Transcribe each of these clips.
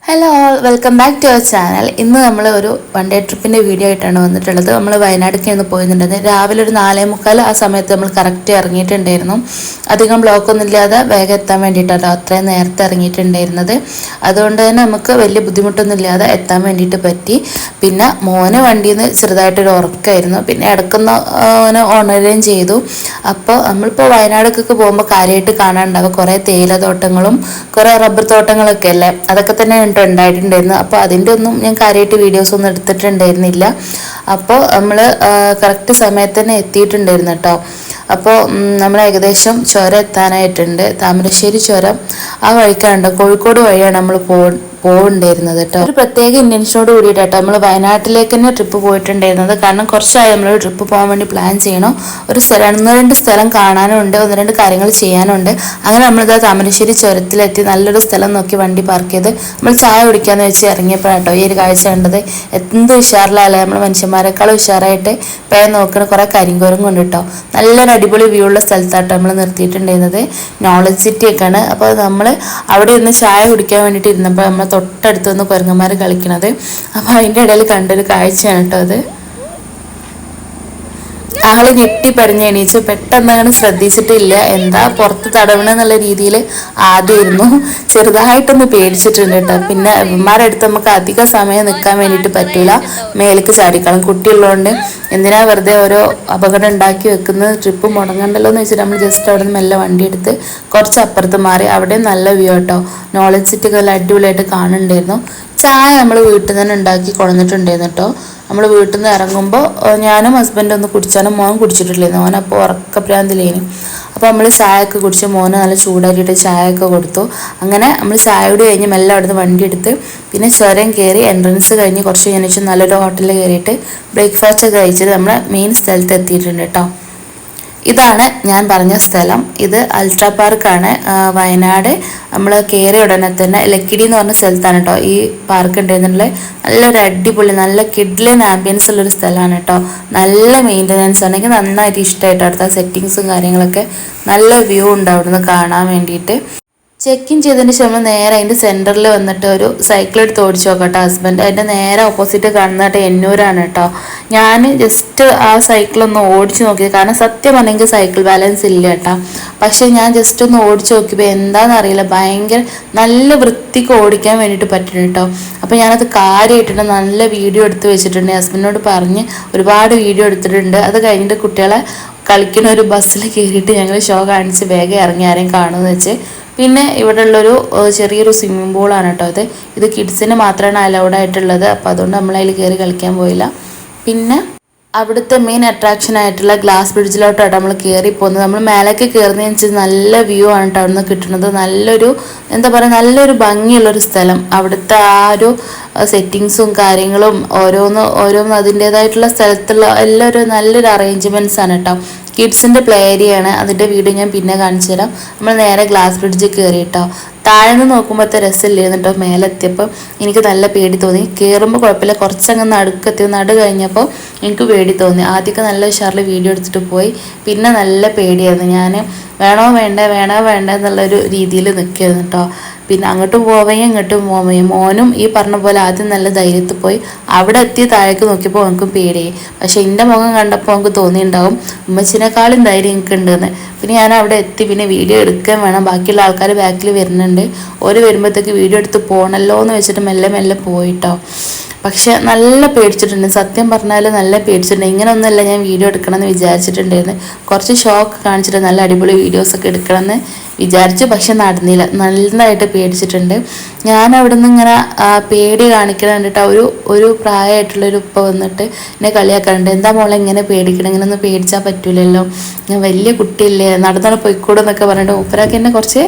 Hello, welcome back to our channel. ഇന്ന് നമ്മൾ ഒരു വൺ ഡേ ട്രിപ്പിൻ്റെ വീഡിയോ ആയിട്ടാണ് വന്നിട്ടുള്ളത്. നമ്മൾ വയനാട്ടിലേക്ക് ഒന്ന് പോയിട്ടുണ്ടായിരുന്നു. രാവിലെ ഒരു 4:45 ആ സമയത്ത് നമ്മൾ കറക്റ്റ് ഇറങ്ങിയിട്ടുണ്ടായിരുന്നു. അധികം ബ്ലോക്കൊന്നും ഇല്ലാതെ വേഗം എത്താൻ വേണ്ടിയിട്ടാണ് അത്രയും നേരത്തെ ഇറങ്ങിയിട്ടുണ്ടായിരുന്നത്. അതുകൊണ്ട് തന്നെ നമുക്ക് വലിയ ബുദ്ധിമുട്ടൊന്നും ഇല്ലാതെ എത്താൻ വേണ്ടിയിട്ട് പറ്റി. പിന്നെ മോന് വണ്ടിയിൽ നിന്ന് ചെറുതായിട്ടൊരു ഉറക്കമായിരുന്നു. പിന്നെ ഇടയ്ക്കൊന്ന് ഓനെ ഉണരുകയും ചെയ്തു. അപ്പോൾ നമ്മളിപ്പോൾ വയനാടൊക്കെ പോകുമ്പോൾ കാര്യമായിട്ട് കാണാനുണ്ടാവുക കുറേ തേയിലത്തോട്ടങ്ങളും കുറേ റബ്ബർ തോട്ടങ്ങളൊക്കെ അല്ലേ, അതൊക്കെ തന്നെ ഉണ്ടായിട്ടുണ്ടായിരുന്നു. അപ്പോൾ അതിൻ്റെ ഒന്നും ഞാൻ കാര്യമായിട്ട് വീഡിയോസ് ഒന്നും എടുത്തിട്ടുണ്ടായിരുന്നില്ല. അപ്പോൾ നമ്മൾ കറക്റ്റ് സമയത്ത് തന്നെ എത്തിയിട്ടുണ്ടായിരുന്നു കേട്ടോ. അപ്പോൾ നമ്മൾ ഏകദേശം ചുരം എത്താനായിട്ടുണ്ട്. താമരശ്ശേരി ചുരം ആ വഴിക്കാണ്, കോഴിക്കോട് വഴിയാണ് നമ്മൾ പോകുന്നുണ്ടായിരുന്നത് കേട്ടോ. ഒരു പ്രത്യേക ഇൻറ്റൻഷനോട് കൂടിയിട്ടാട്ടോ നമ്മൾ വയനാട്ടിലേക്ക് തന്നെ ട്രിപ്പ് പോയിട്ടുണ്ടായിരുന്നത്. കാരണം കുറച്ചായി നമ്മൾ ട്രിപ്പ് പോകാൻ വേണ്ടി പ്ലാൻ ചെയ്യണം. ഒരു ഒന്ന് രണ്ട് സ്ഥലം കാണാനും ഉണ്ട്, ഒന്ന് രണ്ട് കാര്യങ്ങൾ ചെയ്യാനുണ്ട്. അങ്ങനെ നമ്മളിത് താമരശ്ശേരി ചുരത്തിലെത്തി നല്ലൊരു സ്ഥലം നോക്കി വണ്ടി പാർക്ക് ചെയ്ത് നമ്മൾ ചായ കുടിക്കാന്ന് വെച്ച് ഇറങ്ങിയപ്പോഴാട്ടോ ഈ ഒരു കാഴ്ച കണ്ടത്. എന്ത് ഉഷാറിലല്ലേ, നമ്മൾ മനുഷ്യന്മാരെക്കാളും ഉഷാറായിട്ട് പേര് നോക്കണ കുറേ കരിങ്കോരങ്ങുണ്ട് കേട്ടോ. നല്ലൊരു അടിപൊളി വ്യൂ ഉള്ള സ്ഥലത്താട്ടോ നമ്മൾ നിർത്തിയിട്ടുണ്ടായിരുന്നത്. നോളജ് സിറ്റി ഒക്കെയാണ്. അപ്പോൾ നമ്മൾ അവിടെ ഇരുന്ന് ചായ കുടിക്കാൻ വേണ്ടിയിട്ട് ഇരുന്നപ്പോൾ നമ്മൾ തൊട്ടടുത്ത് നിന്ന് കുരങ്ങന്മാർ കളിക്കണത്. അപ്പോൾ അതിൻ്റെ ഇടയിൽ കണ്ടൊരു കാഴ്ചയാണ് കേട്ടോ അത്. ആള് ഞെട്ടി പറഞ്ഞ് എണീച്ചു. പെട്ടെന്ന് അങ്ങനെ ശ്രദ്ധിച്ചിട്ടില്ല, എന്താ പുറത്ത് തടവണെന്നുള്ള രീതിയിൽ ആദ്യമായിരുന്നു. ചെറുതായിട്ടൊന്ന് പേടിച്ചിട്ടുണ്ട് കേട്ടോ. പിന്നെ ഇവന്മാരുടെ അടുത്ത് നമുക്ക് അധിക സമയം നിൽക്കാൻ വേണ്ടിയിട്ട് പറ്റൂല, മേലേക്ക് ചാടിക്കണം. കുട്ടിയുള്ളതുകൊണ്ട് എന്തിനാ വെറുതെ ഓരോ അപകടം ഉണ്ടാക്കി വെക്കുന്നത്, ട്രിപ്പ് മുടങ്ങണ്ടല്ലോ എന്ന് വെച്ചിട്ട് നമ്മൾ ജസ്റ്റ് അവിടെ നിന്ന് മെല്ലെ വണ്ടി എടുത്ത് കുറച്ച് അപ്പുറത്ത് മാറി. അവിടെ നല്ല വ്യൂ കേട്ടോ. നോളജ് സിറ്റി ഒക്കെ നല്ല അടിപൊളിയായിട്ട് കാണുന്നുണ്ടായിരുന്നു. ചായ നമ്മൾ വീട്ടിൽ നിന്ന് തന്നെ ഉണ്ടാക്കി കൊണ്ടുവന്നിട്ടുണ്ടായിരുന്നു കേട്ടോ. നമ്മൾ വീട്ടിൽ നിന്ന് ഇറങ്ങുമ്പോൾ ഞാനും ഹസ്ബൻഡും ഒന്ന് കുടിച്ചാലും മോൻ കുടിച്ചിട്ടില്ലായിരുന്നു. മോനപ്പോൾ ഉറക്കപ്രാന്തിലേനും. അപ്പോൾ നമ്മൾ ചായയൊക്കെ കുടിച്ച് മോന് നല്ല ചൂടാക്കിയിട്ട് ചായയൊക്കെ കൊടുത്തു. അങ്ങനെ നമ്മൾ ചായയോട് കഴിഞ്ഞ് മെല്ലെ അവിടെ നിന്ന് വണ്ടി എടുത്ത് പിന്നെ ചുരം കയറി എൻട്രൻസ് കഴിഞ്ഞ് കുറച്ച് കഴിഞ്ഞ നല്ലൊരു ഹോട്ടലിൽ കയറിയിട്ട് ബ്രേക്ക്ഫാസ്റ്റ് ഒക്കെ കഴിച്ചിട്ട് നമ്മുടെ മെയിൻ സ്ഥലത്ത് എത്തിയിട്ടുണ്ട് കേട്ടോ. ഇതാണ് ഞാൻ പറഞ്ഞ സ്ഥലം. ഇത് അൾട്രാ പാർക്കാണ്, വയനാട്. നമ്മൾ കയറിയ ഉടനെ തന്നെ ലക്കിടി എന്ന് പറഞ്ഞ സ്ഥലത്താണ് കേട്ടോ ഈ പാർക്ക് ഉണ്ടായിരുന്നുള്ളത്. നല്ലൊരു അടിപൊളി നല്ല കിഡ്ലൻ ആംബിയൻസ് ഉള്ളൊരു സ്ഥലമാണ് കേട്ടോ. നല്ല മെയിൻ്റനൻസ് ആണ്. എനിക്ക് നന്നായിട്ട് ഇഷ്ടമായിട്ടോ. അടുത്ത സെറ്റിങ്സും കാര്യങ്ങളൊക്കെ നല്ല വ്യൂ ഉണ്ട് അവിടുന്ന് കാണാൻ വേണ്ടിയിട്ട്. ചെക്ക് ഇൻ ചെയ്തതിന് ശേഷം നേരെ അതിൻ്റെ സെൻറ്ററിൽ വന്നിട്ട് ഒരു സൈക്കിൾ എടുത്ത് ഓടിച്ച് നോക്കട്ടെ ഹസ്ബൻഡ്. അതിൻ്റെ നേരെ ഓപ്പോസിറ്റ് കാണുന്നതായിട്ട് എന്നൂരാണ് കേട്ടോ. ഞാൻ ജസ്റ്റ് ആ സൈക്കിളൊന്ന് ഓടിച്ച് നോക്കിയത്, കാരണം സത്യം പറഞ്ഞെങ്കിൽ സൈക്കിൾ ബാലൻസ് ഇല്ല കേട്ടോ. പക്ഷേ ഞാൻ ജസ്റ്റ് ഒന്ന് ഓടിച്ച് നോക്കിയപ്പോൾ എന്താണെന്നറിയില്ല, ഭയങ്കര നല്ല വൃത്തിക്ക് ഓടിക്കാൻ വേണ്ടിയിട്ട് പറ്റുന്നു കേട്ടോ. അപ്പോൾ ഞാനത് കാര്യമായിട്ടുണ്ട് നല്ല വീഡിയോ എടുത്ത് വെച്ചിട്ടുണ്ട്. ഹസ്ബൻഡിനോട് പറഞ്ഞ് ഒരുപാട് വീഡിയോ എടുത്തിട്ടുണ്ട്. അത് കഴിഞ്ഞിട്ട് കുട്ടികളെ കളിക്കുന്ന ഒരു ബസ്സിൽ കയറിയിട്ട് ഞങ്ങൾ ഷോ കാണിച്ച് വേഗം ഇറങ്ങി ആരെയും കാണുമെന്ന് വെച്ച്. പിന്നെ ഇവിടെ ഉള്ളൊരു ചെറിയൊരു സ്വിമ്മിംഗ് പൂളാണ് കേട്ടോ. ഇത് കിഡ്സിന് മാത്രമാണ് അലൗഡ് ആയിട്ടുള്ളത്. അപ്പോൾ അതുകൊണ്ട് നമ്മളതിൽ കയറി കളിക്കാൻ പോയില്ല. പിന്നെ അവിടുത്തെ മെയിൻ അട്രാക്ഷൻ ആയിട്ടുള്ള ഗ്ലാസ് ബ്രിഡ്ജിലോട്ടാണ് നമ്മൾ കയറി പോകുന്നത്. നമ്മൾ മേലേക്ക് കയറുന്നതിനനുസരിച്ച് നല്ല വ്യൂ ആണ് കേട്ടോ അവിടെ നിന്ന് കിട്ടുന്നത്. നല്ലൊരു എന്താ പറയുക, നല്ലൊരു ഭംഗിയുള്ളൊരു സ്ഥലം. അവിടുത്തെ ആ ഒരു സെറ്റിങ്സും കാര്യങ്ങളും ഓരോന്നും അതിൻ്റേതായിട്ടുള്ള സ്ഥലത്തുള്ള എല്ലാവരും നല്ലൊരു അറേഞ്ച്മെൻറ്റ്സ് ആണ് കേട്ടോ. കിഡ്സിൻ്റെ പ്ലേ ഏരിയയാണ്. അതിൻ്റെ വീഡിയോ ഞാൻ പിന്നെ കാണിച്ചു തരാം. നമ്മൾ നേരെ ഗ്ലാസ് ബ്രിഡ്ജിൽ കയറി കേട്ടോ. താഴെ നിന്ന് നോക്കുമ്പോഴത്തെ രസമില്ലായിരുന്നു കേട്ടോ. മേലെത്തിയപ്പോൾ എനിക്ക് നല്ല പേടി തോന്നി. കയറുമ്പോൾ കുഴപ്പമില്ല, കുറച്ചങ്ങ് നടു കഴിഞ്ഞപ്പോൾ എനിക്ക് പേടി തോന്നി. ആദ്യമൊക്കെ നല്ല ഉഷാറിൽ വീഡിയോ എടുത്തിട്ട് പോയി, പിന്നെ നല്ല പേടിയായിരുന്നു. ഞാൻ വേണോ വേണ്ട എന്നുള്ളൊരു രീതിയിൽ നിൽക്കുകയായിരുന്നു കേട്ടോ. പിന്നെ അങ്ങോട്ടും പോവുകയും ഇങ്ങോട്ടും പോവുകയും. മോനും ഈ പറഞ്ഞ പോലെ ആദ്യം നല്ല ധൈര്യത്തിൽ പോയി. അവിടെ എത്തി താഴേക്ക് നോക്കിയപ്പോൾ എനിക്കും പേടിയായി. പക്ഷേ എൻ്റെ മുഖം കണ്ടപ്പോൾ നമുക്ക് തോന്നിയിട്ടുണ്ടാവും ഉമ്മച്ചിനേക്കാളും ധൈര്യം എനിക്കുണ്ടെന്ന്. പിന്നെ ഞാൻ അവിടെ എത്തി. പിന്നെ വീഡിയോ എടുക്കാൻ വേണം, ബാക്കിയുള്ള ആൾക്കാർ ബാക്കിൽ വരുന്നുണ്ട്. ഓര് വരുമ്പോഴത്തേക്ക് വീഡിയോ എടുത്ത് പോകണമല്ലോ എന്ന് വെച്ചിട്ട് മെല്ലെ പോയിട്ടോ. പക്ഷെ നല്ല പേടിച്ചിട്ടുണ്ട്, സത്യം പറഞ്ഞാൽ നല്ല പേടിച്ചിട്ടുണ്ട്. ഇങ്ങനെയൊന്നുമല്ല ഞാൻ വീഡിയോ എടുക്കണമെന്ന് വിചാരിച്ചിട്ടുണ്ടായിരുന്നു. കുറച്ച് ഷോക്ക് കാണിച്ചിട്ട് നല്ല അടിപൊളി വീഡിയോസൊക്കെ എടുക്കണമെന്ന് വിചാരിച്ചു. പക്ഷെ നടന്നില്ല, നന്നായിട്ട് പേടിച്ചിട്ടുണ്ട്. ഞാൻ അവിടെ നിന്ന് ഇങ്ങനെ പേടി കാണിക്കണം കണ്ടിട്ട് ഒരു പ്രായമായിട്ടുള്ളൊരു ഉപ്പ വന്നിട്ട് എന്നെ കളിയാക്കാറുണ്ട്. എന്താ മോളെ ഇങ്ങനെ പേടിക്കണം, ഇങ്ങനെ ഒന്നും പേടിച്ചാൽ പറ്റൂലല്ലോ, ഞാൻ വലിയ കുട്ടിയില്ലേ, നടന്നാണ് പോയിക്കൂടെ എന്നൊക്കെ പറഞ്ഞിട്ട് മൂപ്പരൊക്കെ എന്നെ കുറച്ച്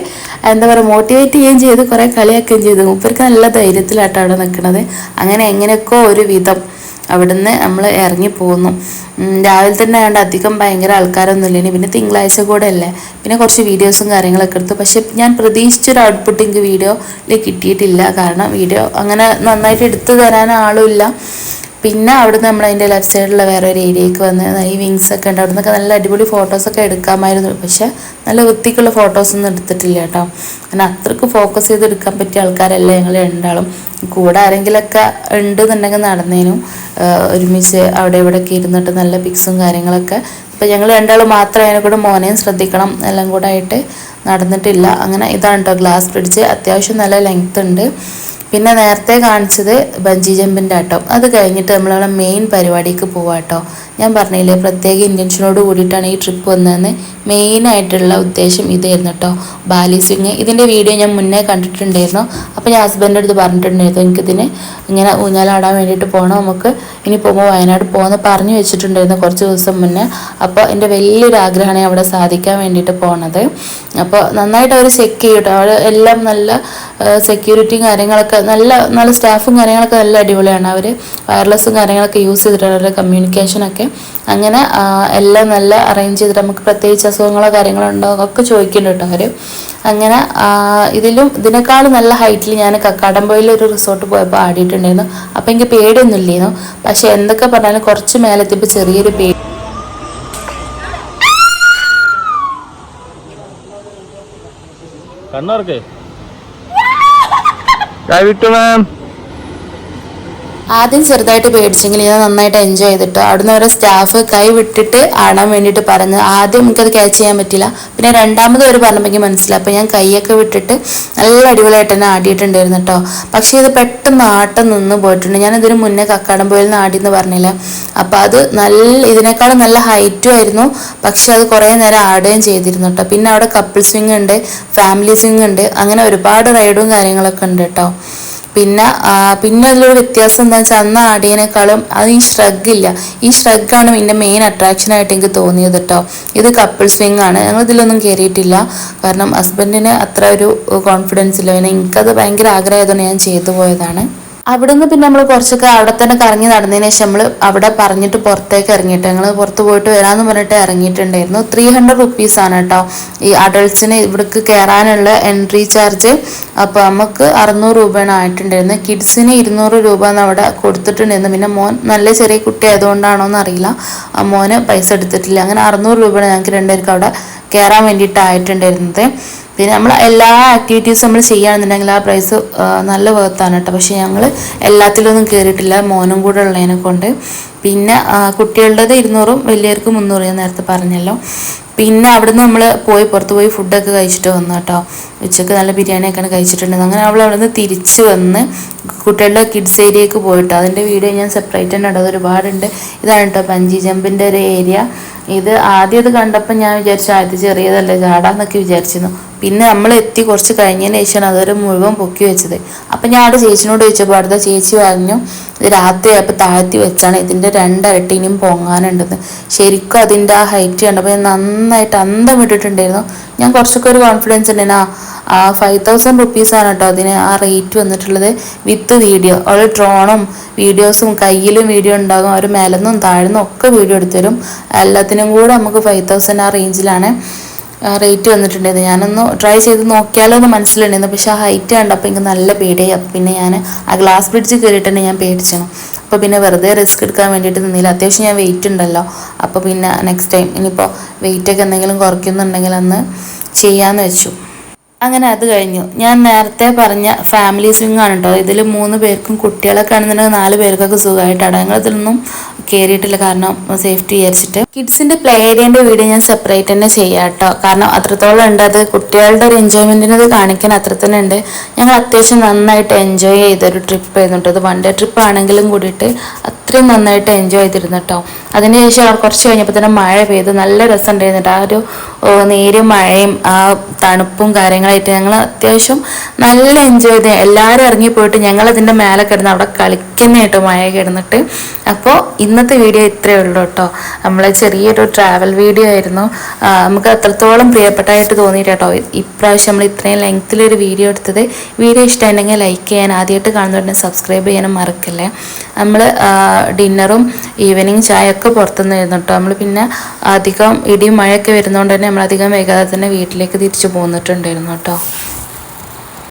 എന്താ പറയുക മോട്ടിവേറ്റ് ചെയ്യുകയും ചെയ്ത് കുറേ കളിയാക്കുകയും ചെയ്തു. മൂപ്പർക്ക് നല്ല ധൈര്യത്തിലാട്ടോ അവിടെ നിൽക്കുന്നത്. അങ്ങനെ എങ്ങനെയൊക്കെ ഒരു വിധം അവിടുന്ന് നമ്മൾ ഇറങ്ങിപ്പോന്നു. രാവിലെ തന്നെ ആയതുകൊണ്ട് അധികം ഭയങ്കര ആൾക്കാരൊന്നുമില്ല. പിന്നെ തിങ്കളാഴ്ച കൂടെ അല്ലേ, പിന്നെ കുറച്ച് വീഡിയോസും കാര്യങ്ങളൊക്കെ എടുത്തു. പക്ഷെ ഞാൻ പ്രതീക്ഷിച്ചൊരു ഔട്ട്പുട്ട് എനിക്ക് വീഡിയോയിൽ കിട്ടിയിട്ടില്ല. കാരണം വീഡിയോ അങ്ങനെ നന്നായിട്ട് എടുത്തു തരാൻ ആളുമില്ല. പിന്നെ അവിടുന്ന് നമ്മൾ അതിൻ്റെ ലെഫ്റ്റ് സൈഡിലുള്ള വേറെ ഒരു ഏരിയയ്ക്ക് വന്ന് ഈ വിങ്സ് ഒക്കെ ഉണ്ട്. അവിടെ നിന്നൊക്കെ നല്ല അടിപൊളി ഫോട്ടോസൊക്കെ എടുക്കാമായിരുന്നു. പക്ഷെ നല്ല വൃത്തിക്കുള്ള ഫോട്ടോസൊന്നും എടുത്തിട്ടില്ല കേട്ടോ. കാരണം അത്രയ്ക്ക് ഫോക്കസ് ചെയ്ത് എടുക്കാൻ പറ്റിയ ആൾക്കാരല്ല ഞങ്ങൾ രണ്ടാളും. കൂടെ ആരെങ്കിലുമൊക്കെ ഉണ്ടെന്നുണ്ടെങ്കിൽ നടന്നേനും ഒരുമിച്ച് അവിടെ ഇവിടെയൊക്കെ ഇരുന്നിട്ട് നല്ല പിക്സും കാര്യങ്ങളൊക്കെ. ഇപ്പം ഞങ്ങൾ രണ്ടാളും മാത്രം അതിനെ കൂടെ മോനെയും ശ്രദ്ധിക്കണം, എല്ലാം കൂടെ ആയിട്ട് നടന്നിട്ടില്ല. അങ്ങനെ ഇതാണ് കേട്ടോ ഗ്ലാസ് ബ്രിഡ്ജ്. അത്യാവശ്യം നല്ല ലെങ്ത് ഉണ്ട്. പിന്നെ നേരത്തെ കാണിച്ചത് ബഞ്ചി ജമ്പിൻ്റെ ആട്ടോ. അത് കഴിഞ്ഞിട്ട് നമ്മളവിടെ മെയിൻ പരിപാടിക്ക് പോവാം കേട്ടോ. ഞാൻ പറഞ്ഞില്ലേ പ്രത്യേക ഇൻറ്റൻഷനോട് കൂടിയിട്ടാണ് ഈ ട്രിപ്പ് വന്നതെന്ന്. മെയിനായിട്ടുള്ള ഉദ്ദേശം ഇതായിരുന്നു കേട്ടോ, ബാലി സ്വിങ്. ഇതിൻ്റെ വീഡിയോ ഞാൻ മുന്നേ കണ്ടിട്ടുണ്ടായിരുന്നു. അപ്പോൾ ഞാൻ ഹസ്ബൻഡിൻ്റെ അടുത്ത് പറഞ്ഞിട്ടുണ്ടായിരുന്നു എനിക്കിതിന് ഇങ്ങനെ ഊഞ്ഞാലാടാൻ വേണ്ടിയിട്ട് പോകണം, നമുക്ക് ഇനി പോകുമ്പോൾ വയനാട് പോകുമെന്ന് പറഞ്ഞു വെച്ചിട്ടുണ്ടായിരുന്നു കുറച്ച് ദിവസം മുന്നേ. അപ്പോൾ എൻ്റെ വലിയൊരു ആഗ്രഹമാണ് അവിടെ സാധിക്കാൻ വേണ്ടിയിട്ട് പോണത്. അപ്പോൾ നന്നായിട്ട് അവർ ചെക്ക് ചെയ്യും കേട്ടോ. അവർ എല്ലാം നല്ല സെക്യൂരിറ്റിയും കാര്യങ്ങളൊക്കെ നല്ല സ്റ്റാഫും കാര്യങ്ങളൊക്കെ നല്ല അടിപൊളിയാണ്. അവർ വയർലെസ്സും കാര്യങ്ങളൊക്കെ യൂസ് ചെയ്തിട്ടാണ് അവരുടെ കമ്മ്യൂണിക്കേഷനൊക്കെ. അങ്ങനെ എല്ലാം നല്ല അറേഞ്ച് ചെയ്തിട്ട് നമുക്ക് പ്രത്യേകിച്ച് അസുഖങ്ങളോ കാര്യങ്ങളോ ഉണ്ടോ ഒക്കെ ചോദിക്കുന്നുണ്ട് കേട്ടോ അവർ. അങ്ങനെ ഇതിനേക്കാളും നല്ല ഹൈറ്റിൽ ഞാൻ കക്കാടംപൊയിൽ ഒരു റിസോർട്ട് പോയപ്പോൾ ആടിയിട്ടുണ്ടായിരുന്നു. അപ്പോൾ എനിക്ക് പേടിയൊന്നും ഇല്ലായിരുന്നു. പക്ഷെ എന്തൊക്കെ പറഞ്ഞാലും കുറച്ച് മേലെത്തിയപ്പോൾ ചെറിയൊരു പേടി. കണ്ണാർക്കേ ആദ്യം ചെറുതായിട്ട് പേടിച്ചെങ്കിൽ ഞാൻ നന്നായിട്ട് എൻജോയ് ചെയ്തിട്ടോ. അവിടുന്ന് ഓരോ സ്റ്റാഫ് കൈ വിട്ടിട്ട് ആടാൻ വേണ്ടിയിട്ട് പറഞ്ഞ് ആദ്യം എനിക്കത് ക്യാച്ച് ചെയ്യാൻ പറ്റില്ല. പിന്നെ രണ്ടാമത് അവർ പറഞ്ഞപ്പോൾ മനസ്സിലായി. അപ്പോൾ ഞാൻ കൈയൊക്കെ വിട്ടിട്ട് നല്ല അടിപൊളിയായിട്ട് തന്നെ ആടിയിട്ടുണ്ടായിരുന്നു കേട്ടോ. പക്ഷേ ഇത് പെട്ടെന്ന് ആട്ടം നിന്ന് പോയിട്ടുണ്ട്. ഞാനിതിന് മുന്നേ കക്കാടംപൊയിൽ നിന്ന് ആടിയെന്ന് പറഞ്ഞില്ല. അപ്പോൾ അത് ഇതിനേക്കാളും നല്ല ഹൈറ്റും ആയിരുന്നു. പക്ഷെ അത് കുറേ നേരം ആടുകയും ചെയ്തിരുന്നു കേട്ടോ. പിന്നെ അവിടെ കപ്പിൾ സ്വിങ് ഉണ്ട്, ഫാമിലി സ്വിങ് ഉണ്ട്, അങ്ങനെ ഒരുപാട് റൈഡും കാര്യങ്ങളൊക്കെ ഉണ്ട് കേട്ടോ. പിന്നെ അതിലൊരു വ്യത്യാസം എന്താ വെച്ചാൽ അന്ന് ആടിയതിനേക്കാളും അത് ഈ ഷ്രഗില്ല. ഈ ഷ്രഗാണ് ഇതിൻ്റെ മെയിൻ അട്രാക്ഷനായിട്ട് എനിക്ക് തോന്നിയത് കേട്ടോ. ഇത് കപ്പിൾ സ്വിങ് ആണ്. ഞങ്ങൾ ഇതിലൊന്നും കയറിയിട്ടില്ല. കാരണം ഹസ്ബൻഡിന് അത്ര ഒരു കോൺഫിഡൻസ് ഇല്ല. പിന്നെ എനിക്കത് ഭയങ്കര ആഗ്രഹമായതുകൊണ്ട് ഞാൻ ചെയ്തു പോയതാണ്. അവിടെ നിന്ന് പിന്നെ നമ്മൾ കുറച്ചൊക്കെ അവിടെ തന്നെ കറങ്ങി നടന്നതിന് ശേഷം നമ്മൾ അവിടെ പറഞ്ഞിട്ട് പുറത്തേക്ക് ഇറങ്ങിയിട്ട് ഞങ്ങൾ പുറത്ത് പോയിട്ട് വരാമെന്ന് പറഞ്ഞിട്ട് ഇറങ്ങിയിട്ടുണ്ടായിരുന്നു. 300 റുപ്പീസാണ് കേട്ടോ ഈ അഡൾട്ട്സിന് ഇവിടേക്ക് കയറാനുള്ള എൻട്രി ചാർജ്. അപ്പോൾ നമുക്ക് 600 രൂപയാണ് ആയിട്ടുണ്ടായിരുന്നത്. കിഡ്സിന് 200 രൂപ എന്ന് അവിടെ കൊടുത്തിട്ടുണ്ടായിരുന്നു. പിന്നെ മോൻ നല്ല ചെറിയ കുട്ടി ആയതുകൊണ്ടാണോ എന്നറിയില്ല, ആ മോന് പൈസ എടുത്തിട്ടില്ല. അങ്ങനെ 600 രൂപയാണ് ഞങ്ങൾക്ക് രണ്ടുപേർക്ക് അവിടെ കയറാൻ വേണ്ടിയിട്ടായിട്ടുണ്ടായിരുന്നത്. പിന്നെ നമ്മൾ എല്ലാ ആക്ടിവിറ്റീസും നമ്മൾ ചെയ്യുകയാണെന്നുണ്ടെങ്കിൽ ആ പ്രൈസ് നല്ല വേർത്താണ് കേട്ടോ. പക്ഷേ ഞങ്ങൾ എല്ലാത്തിലൊന്നും കയറിയിട്ടില്ല, മോനും കൂടെ ഉള്ളതിനെ കൊണ്ട്. പിന്നെ കുട്ടികളുടേത് 200ഉം വലിയവർക്ക് 300 ഞാൻ നേരത്തെ പറഞ്ഞല്ലോ. പിന്നെ അവിടുന്ന് നമ്മൾ പുറത്ത് പോയി ഫുഡൊക്കെ കഴിച്ചിട്ട് വന്നു കേട്ടോ. ഉച്ചക്ക് നല്ല ബിരിയാണിയൊക്കെയാണ് കഴിച്ചിട്ടുണ്ടെങ്കിൽ. അങ്ങനെ അവൾ അവിടെ നിന്ന് തിരിച്ച് വന്ന് കുട്ടികളുടെ കിഡ്സ് ഏരിയക്ക് പോയിട്ടോ. അതിൻ്റെ വീഡിയോ ഞാൻ സെപ്പറേറ്റ് തന്നെ ഇടും, ഒരുപാടുണ്ട്. ഇതാണ് കേട്ടോ ബഞ്ചി ജമ്പിൻ്റെ ഒരു ഏരിയ. ഇത് ആദ്യം ഇത് കണ്ടപ്പോൾ ഞാൻ വിചാരിച്ചു ഇത് ചെറിയതല്ലേ ചാടാന്നൊക്കെ വിചാരിച്ചിരുന്നു. പിന്നെ നമ്മൾ എത്തി കുറച്ച് കഴിഞ്ഞതിന് ശേഷമാണ് അതൊരു മുഴുവൻ പൊക്കി വെച്ചത്. അപ്പം ഞാൻ അവിടെ ചേച്ചിനോട് ചോദിച്ചപ്പോൾ അടുത്ത ചേച്ചി പറഞ്ഞു ഇത് രാത്രിയായപ്പോൾ താഴ്ത്തി വെച്ചാണ്, ഇതിൻ്റെ 2 ഇരട്ടി ഇനിയും പൊങ്ങാനുണ്ടെന്ന്. ശരിക്കും അതിൻ്റെ ആ ഹൈറ്റ് കണ്ടപ്പോൾ ഞാൻ നന്നായിട്ട് അന്തം വിട്ടിട്ടുണ്ടായിരുന്നു. ഞാൻ കുറച്ചൊക്കെ ഒരു കോൺഫിഡൻസ് ഉണ്ടായിരുന്നു. 5000 റുപ്പീസാണ് കേട്ടോ അതിന് ആ റേറ്റ് വന്നിട്ടുള്ളത് വിത്ത് വീഡിയോ. അവൾ ഡ്രോണും വീഡിയോസും കയ്യിലും വീഡിയോ ഉണ്ടാകും, അവർ മേലെന്നും താഴ്ന്നും ഒക്കെ വീഡിയോ എടുത്തരും. എല്ലാത്തിനും കൂടെ നമുക്ക് 5000 ആ റേഞ്ചിലാണ് റേറ്റ് വന്നിട്ടുണ്ടായിരുന്നു. ഞാനൊന്ന് ട്രൈ ചെയ്ത് നോക്കിയാലോ എന്ന് മനസ്സിലുണ്ടായിരുന്നു. പക്ഷേ ആ ഹൈറ്റ് കണ്ടപ്പോൾ എനിക്ക് നല്ല പേടിയായി. അപ്പോൾ പിന്നെ ഞാൻ ആ ഗ്ലാസ് ബ്രിഡ്ജ് കയറിയിട്ട് തന്നെ ഞാൻ പേടിച്ചു. അപ്പോൾ പിന്നെ വെറുതെ റിസ്ക് എടുക്കാൻ വേണ്ടിയിട്ട് നിന്നില്ല. അത്യാവശ്യം ഞാൻ വെയിറ്റ് ഉണ്ടല്ലോ. അപ്പോൾ പിന്നെ നെക്സ്റ്റ് ടൈം ഇനിയിപ്പോൾ വെയിറ്റൊക്കെ എന്തെങ്കിലും കുറയ്ക്കുന്നുണ്ടെങ്കിൽ അന്ന് ചെയ്യാമെന്ന് വെച്ചു. അങ്ങനെ അത് കഴിഞ്ഞു. ഞാൻ നേരത്തെ പറഞ്ഞ ഫാമിലി സ്വിങ് ആണ് കേട്ടോ. ഇതിൽ 3 പേർക്കും കുട്ടികളൊക്കെ ആണെന്നുണ്ടെങ്കിൽ 4 പേർക്കൊക്കെ സുഖമായിട്ടാണ്. ഞങ്ങളിതിലൊന്നും കയറിയിട്ടില്ല, കാരണം സേഫ്റ്റി വിചാരിച്ചിട്ട്. കിഡ്സിൻ്റെ പ്ലേ ഏരിയൻ്റെ വീഡിയോ ഞാൻ സെപ്പറേറ്റ് തന്നെ ചെയ്യാം കേട്ടോ. കാരണം അത്രത്തോളം ഉണ്ട്, അത് കുട്ടികളുടെ ഒരു എൻജോയ്മെൻറ്റിനത് കാണിക്കാൻ അത്ര തന്നെ ഉണ്ട്. ഞങ്ങൾ അത്യാവശ്യം നന്നായിട്ട് എൻജോയ് ചെയ്തൊരു ട്രിപ്പ് ആയിരുന്നു കേട്ടോ. അത് 1 ഡേ ട്രിപ്പ് ആണെങ്കിലും കൂടിയിട്ട് അത്രയും നന്നായിട്ട് എൻജോയ് ചെയ്തിരുന്നു കേട്ടോ. അതിനുശേഷം കുറച്ച് കഴിഞ്ഞപ്പോൾ തന്നെ മഴ പെയ്തു, നല്ല രസം ഉണ്ടായിരുന്നു. ആ ഒരു നേരിയ മഴയും ആ തണുപ്പും കാര്യങ്ങളായിട്ട് ഞങ്ങൾ അത്യാവശ്യം നല്ല എൻജോയ് ചെയ്ത് എല്ലാവരും ഇറങ്ങിപ്പോയിട്ട് ഞങ്ങളതിൻ്റെ മേലെ കിടന്ന് അവിടെ കളിക്കുന്ന കേട്ടോ മഴ കിടന്നിട്ട്. അപ്പോൾ ഇന്നത്തെ വീഡിയോ ഇത്രയേ ഉള്ളൂ കേട്ടോ. നമ്മളെ ചെറിയൊരു ട്രാവൽ വീഡിയോ ആയിരുന്നു. നമുക്ക് അത്രത്തോളം പ്രിയപ്പെട്ടായിട്ട് തോന്നിയിട്ട് കേട്ടോ ഇപ്രാവശ്യം നമ്മൾ ഇത്രയും ലെങ്ത്തിലൊരു വീഡിയോ എടുത്തത്. വീഡിയോ ഇഷ്ടമുണ്ടെങ്കിൽ ലൈക്ക് ചെയ്യാൻ, ആദ്യമായിട്ട് കാണുന്നുണ്ടെങ്കിൽ സബ്സ്ക്രൈബ് ചെയ്യാനും മറക്കല്ലേ. നമ്മൾ ഡിന്നറും ഈവനിങ് ചായയൊക്കെ പുറത്തുനിന്ന് വരുന്നു കേട്ടോ. നമ്മൾ പിന്നെ അധികം ഇടിയും മഴയൊക്കെ വരുന്നതുകൊണ്ട് തന്നെ നമ്മളധികം വൈകാതെ തന്നെ വീട്ടിലേക്ക് തിരിച്ചു പോന്നിട്ടുണ്ടായിരുന്നു കേട്ടോ.